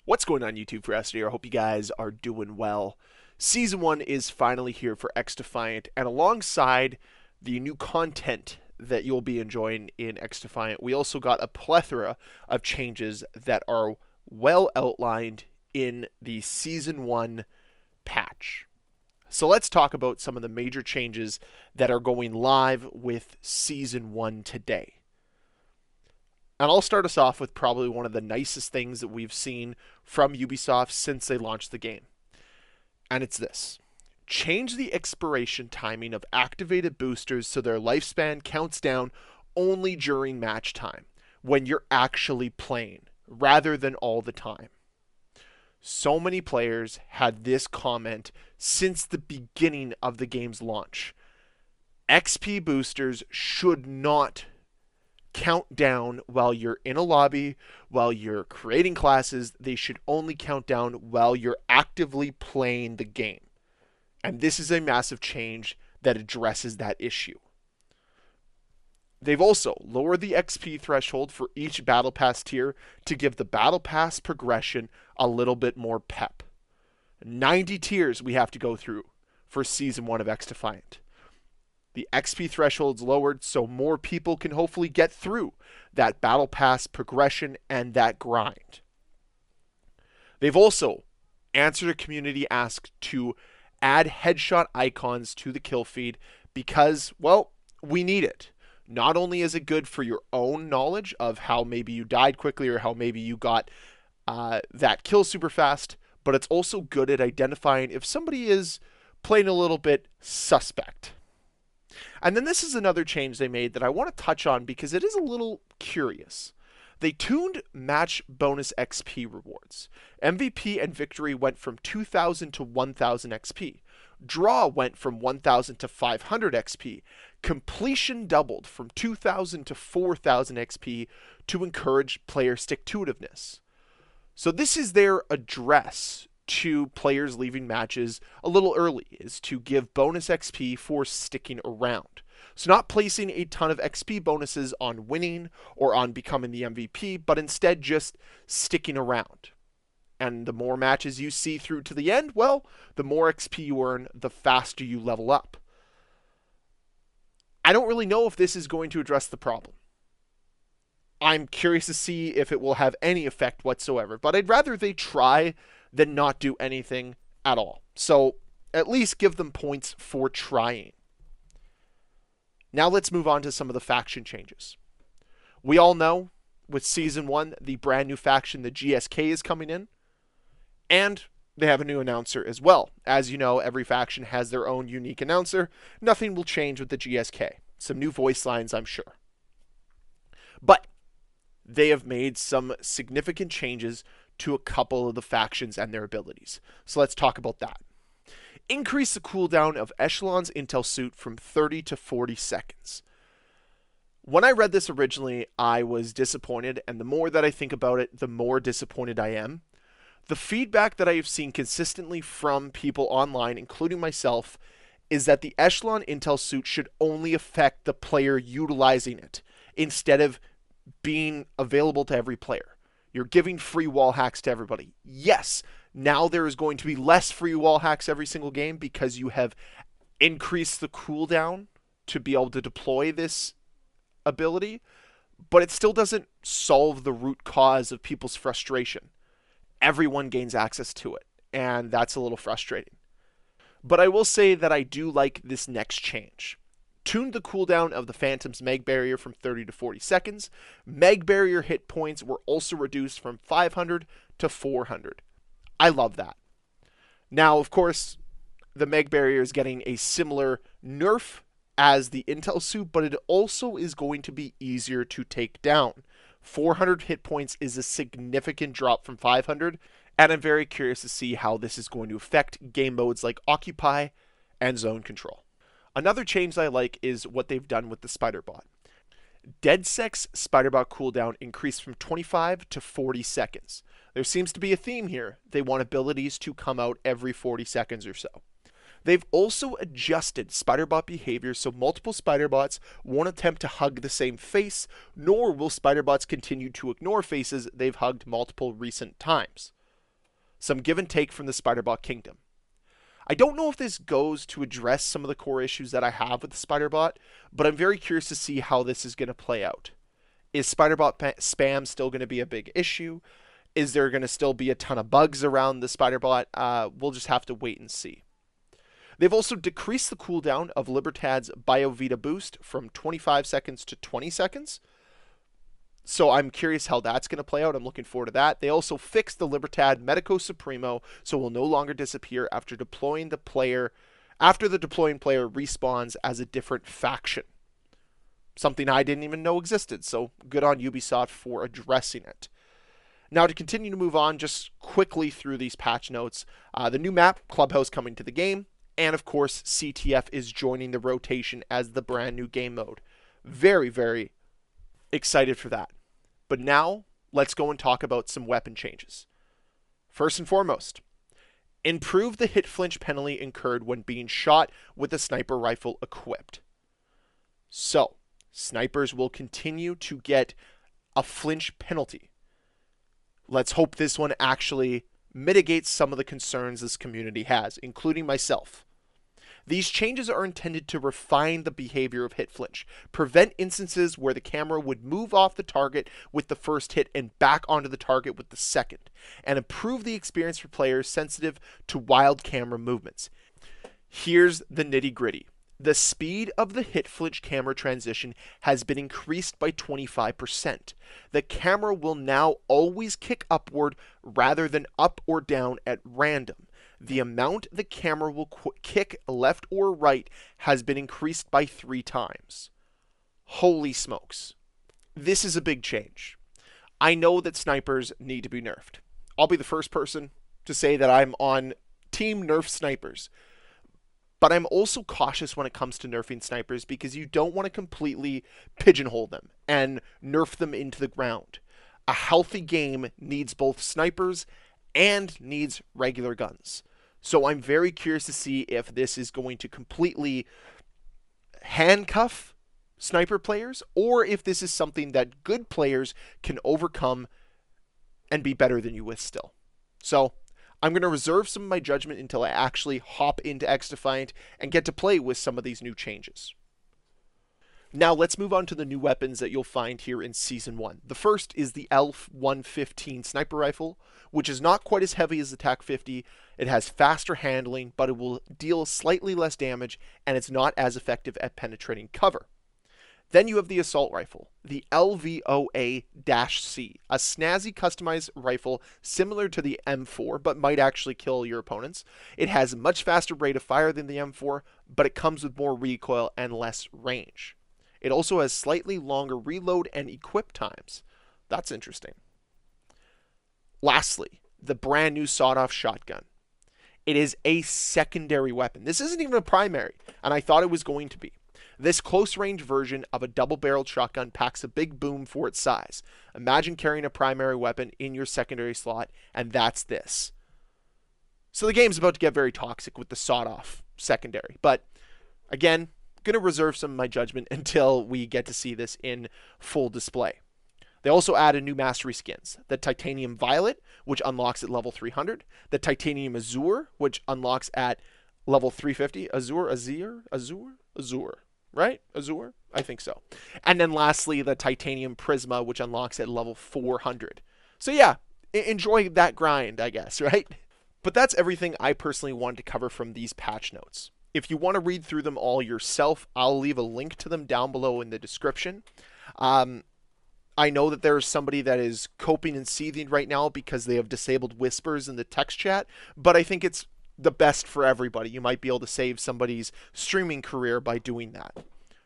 What's going on YouTube, Ferocity? I hope you guys are doing well. Season 1 is finally here for XDefiant, and alongside the new content that you'll be enjoying in XDefiant, we also got a plethora of changes that are well outlined in the Season 1 patch. So let's talk about some of the major changes that are going live with Season 1 today. And I'll start us off with probably one of the nicest things that we've seen from Ubisoft since they launched the game. And it's this: change the expiration timing of activated boosters so their lifespan counts down only during match time, when you're actually playing, rather than all the time. So many players had this comment since the beginning of the game's launch. XP boosters should not count down while you're in a lobby, while you're creating classes. They should only count down while you're actively playing the game. And this is a massive change that addresses that issue. They've also lowered the XP threshold for each Battle Pass tier to give the Battle Pass progression a little bit more pep. 90 tiers we have to go through for Season 1 of XDefiant. The XP threshold's lowered so more people can hopefully get through that Battle Pass progression and that grind. They've also answered a community ask to add headshot icons to the kill feed because, well, we need it. Not only is it good for your own knowledge of how maybe you died quickly or how maybe you got that kill super fast, but it's also good at identifying if somebody is playing a little bit suspect. And then this is another change they made that I want to touch on because it is a little curious. They tuned match bonus XP rewards. MVP and victory went from 2,000 to 1,000 XP. Draw went from 1,000 to 500 XP. Completion doubled from 2,000 to 4,000 XP to encourage player stick-to-itiveness. So this is their address to players leaving matches a little early, is to give bonus XP for sticking around. So not placing a ton of XP bonuses on winning or on becoming the MVP, but instead just sticking around. And the more matches you see through to the end, well, the more XP you earn, the faster you level up. I don't really know if this is going to address the problem. I'm curious to see if it will have any effect whatsoever, but I'd rather they try than not do anything at all. So at least give them points for trying. Now let's move on to some of the faction changes. We all know with Season 1, the brand new faction, the GSK, is coming in. And they have a new announcer as well. As you know, every faction has their own unique announcer. Nothing will change with the GSK. Some new voice lines, I'm sure. But they have made some significant changes to a couple of the factions and their abilities. So let's talk about that. Increase the cooldown of Echelon's intel suit from 30 to 40 seconds. When I read this originally, I was disappointed, and the more that I think about it, the more disappointed I am. The feedback that I have seen consistently from people online, including myself, is that the Echelon intel suit should only affect the player utilizing it, instead of being available to every player. You're giving free wall hacks to everybody. Yes, now there is going to be less free wall hacks every single game because you have increased the cooldown to be able to deploy this ability, but it still doesn't solve the root cause of people's frustration. Everyone gains access to it, and that's a little frustrating. But I will say that I do like this next change. Tuned the cooldown of the Phantom's Meg Barrier from 30 to 40 seconds. Meg Barrier hit points were also reduced from 500 to 400. I love that. Now, of course, the Meg Barrier is getting a similar nerf as the Intel suit, but it also is going to be easier to take down. 400 hit points is a significant drop from 500, and I'm very curious to see how this is going to affect game modes like Occupy and Zone Control. Another change that I like is what they've done with the Spider-Bot. DeadSec's Spider-Bot cooldown increased from 25 to 40 seconds. There seems to be a theme here. They want abilities to come out every 40 seconds or so. They've also adjusted Spider-Bot behavior so multiple Spider-Bots won't attempt to hug the same face, nor will Spider-Bots continue to ignore faces they've hugged multiple recent times. some give and take from the Spiderbot Kingdom. I don't know if this goes to address some of the core issues that I have with the Spiderbot, but I'm very curious to see how this is going to play out. Is Spiderbot spam still going to be a big issue? Is there going to still be a ton of bugs around the Spiderbot? We'll just have to wait and see. They've also decreased the cooldown of Libertad's BioVita boost from 25 seconds to 20 seconds. So I'm curious how that's going to play out. I'm looking forward to that. They also fixed the Libertad Medico Supremo, so it will no longer disappear after deploying the player, after the deploying player respawns as a different faction. Something I didn't even know existed, so good on Ubisoft for addressing it. Now to continue to move on just quickly through these patch notes, the new map, Clubhouse, coming to the game, and of course CTF is joining the rotation as the brand new game mode. Very, very excited for that. But now, let's go and talk about some weapon changes. First and foremost, improve the hit flinch penalty incurred when being shot with a sniper rifle equipped. So, snipers will continue to get a flinch penalty. Let's hope this one actually mitigates some of the concerns this community has, including myself. These changes are intended to refine the behavior of hit flinch, prevent instances where the camera would move off the target with the first hit and back onto the target with the second, and improve the experience for players sensitive to wild camera movements. Here's the nitty-gritty. The speed of the hit flinch camera transition has been increased by 25%. The camera will now always kick upward rather than up or down at random. The amount the camera will kick left or right has been increased by 3 times. Holy smokes. This is a big change. I know that snipers need to be nerfed. I'll be the first person to say that I'm on Team Nerf snipers. But I'm also cautious when it comes to nerfing snipers because you don't want to completely pigeonhole them and nerf them into the ground. A healthy game needs both snipers and needs regular guns. So I'm very curious to see if this is going to completely handcuff sniper players or if this is something that good players can overcome and be better than you with still. So I'm going to reserve some of my judgment until I actually hop into XDefiant and get to play with some of these new changes. Now let's move on to the new weapons that you'll find here in Season 1. The first is the ELF 115 sniper rifle, which is not quite as heavy as the TAC 50. It has faster handling, but it will deal slightly less damage, and it's not as effective at penetrating cover. Then you have the assault rifle, the LVOA-C, a snazzy customized rifle similar to the M4, but might actually kill your opponents. It has a much faster rate of fire than the M4, but it comes with more recoil and less range. It also has slightly longer reload and equip times. That's interesting. Lastly, the brand new sawed-off shotgun. It is a secondary weapon. This isn't even a primary, and I thought it was going to be. This close-range version of a double-barreled shotgun packs a big boom for its size. Imagine carrying a primary weapon in your secondary slot, and that's this. So the game's about to get very toxic with the sawed-off secondary, but again, going to reserve some of my judgment until we get to see this in full display. They also added new mastery skins. The Titanium Violet, which unlocks at level 300. The Titanium Azure, which unlocks at level 350. Azure, right? Azure? I think so. And then lastly, the Titanium Prisma, which unlocks at level 400. So yeah, enjoy that grind, I guess, right? But that's everything I personally wanted to cover from these patch notes. If you want to read through them all yourself, I'll leave a link to them down below in the description. I know that there is somebody that is coping and seething right now because they have disabled whispers in the text chat, but I think it's the best for everybody. You might be able to save somebody's streaming career by doing that.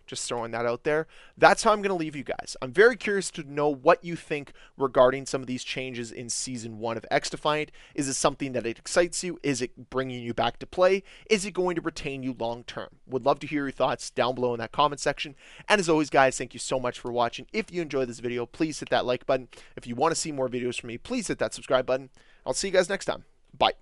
Just throwing that out there. That's how I'm going to leave you guys. I'm very curious to know what you think regarding some of these changes in Season 1 of XDefiant. Is it something that excites you? Is it bringing you back to play? Is it going to retain you long term? Would love to hear your thoughts down below in that comment section. And as always, guys, thank you so much for watching. If you enjoyed this video, please hit that like button. If you want to see more videos from me, please hit that subscribe button. I'll see you guys next time. Bye.